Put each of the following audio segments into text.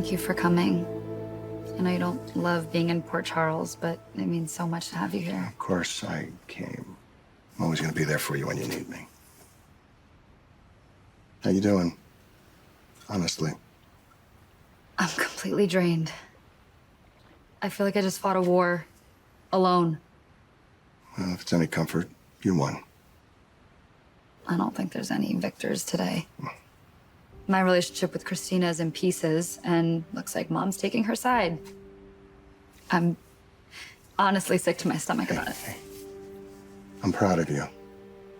Thank you for coming. I know you don't love being in Port Charles, but it means so much to have you here. Of course I came. I'm always going to be there for you when you need me. How you doing? Honestly. I'm completely drained. I feel like I just fought a war alone. Well, if it's any comfort, you won. I don't think there's any victors today. My relationship with Kristina is in pieces, and looks like Mom's taking her side. I'm honestly sick to my stomach about it. Hey, I'm proud of you,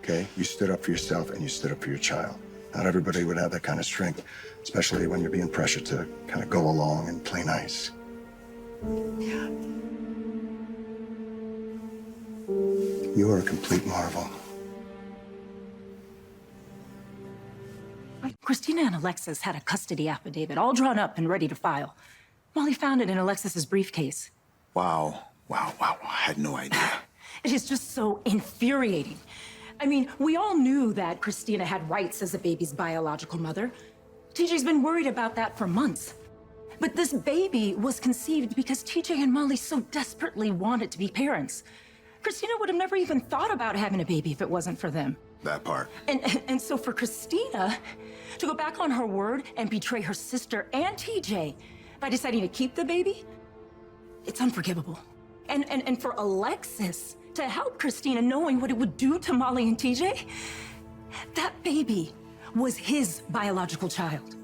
okay? You stood up for yourself and you stood up for your child. Not everybody would have that kind of strength, especially when you're being pressured to kind of go along and play nice. Yeah. You are a complete marvel. Kristina and Alexis had a custody affidavit all drawn up and ready to file. Molly found it in Alexis's briefcase. Wow. I had no idea. It is just so infuriating. I mean, we all knew that Kristina had rights as a baby's biological mother. TJ's been worried about that for months. But this baby was conceived because TJ and Molly so desperately wanted to be parents. Kristina would have never even thought about having a baby if it wasn't for them. That part. And so for Kristina to go back on her word and betray her sister and TJ by deciding to keep the baby, it's unforgivable. And for Alexis to help Kristina knowing what it would do to Molly and TJ, that baby was his biological child.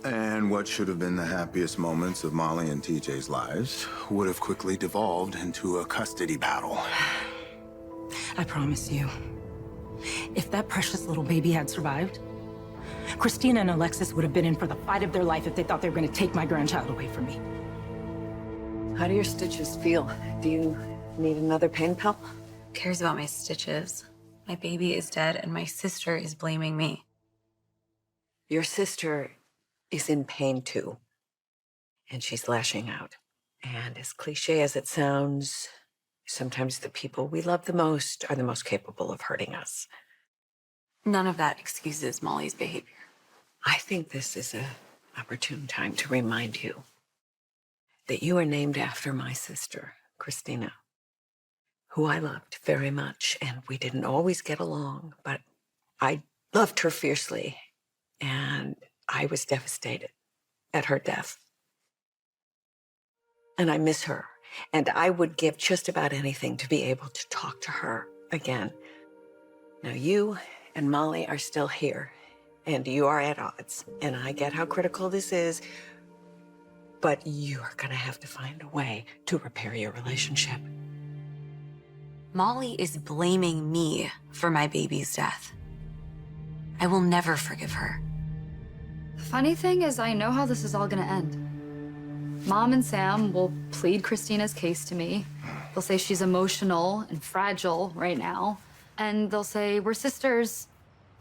And what should have been the happiest moments of Molly and TJ's lives would have quickly devolved into a custody battle. I promise you, if that precious little baby had survived, Kristina and Alexis would have been in for the fight of their life if they thought they were going to take my grandchild away from me. How do your stitches feel? Do you need another pain pill? Who cares about my stitches? My baby is dead and my sister is blaming me. Your sister is in pain too, and she's lashing out. And as cliche as it sounds, sometimes the people we love the most are the most capable of hurting us. None of that excuses Molly's behavior. I think this is an opportune time to remind you that you are named after my sister, Kristina, who I loved very much, and we didn't always get along, but I loved her fiercely, and I was devastated at her death. And I miss her, and I would give just about anything to be able to talk to her again. Now you and Molly are still here, and you are at odds, and I get how critical this is, but you are gonna have to find a way to repair your relationship. Molly is blaming me for my baby's death. I will never forgive her. The funny thing is, I know how this is all gonna end. Mom and Sam will plead Kristina's case to me. They'll say she's emotional and fragile right now. And they'll say, we're sisters,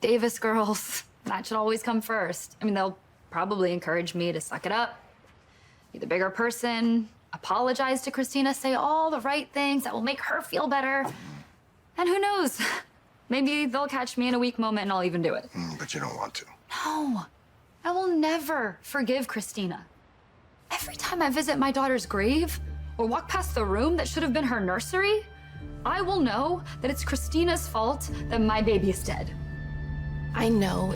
Davis girls. That should always come first. I mean, they'll probably encourage me to suck it up, be the bigger person, apologize to Kristina, say all the right things that will make her feel better. And who knows? Maybe they'll catch me in a weak moment and I'll even do it. But you don't want to. No, I will never forgive Kristina. Every time I visit my daughter's grave or walk past the room that should have been her nursery, I will know that it's Kristina's fault that my baby is dead. I know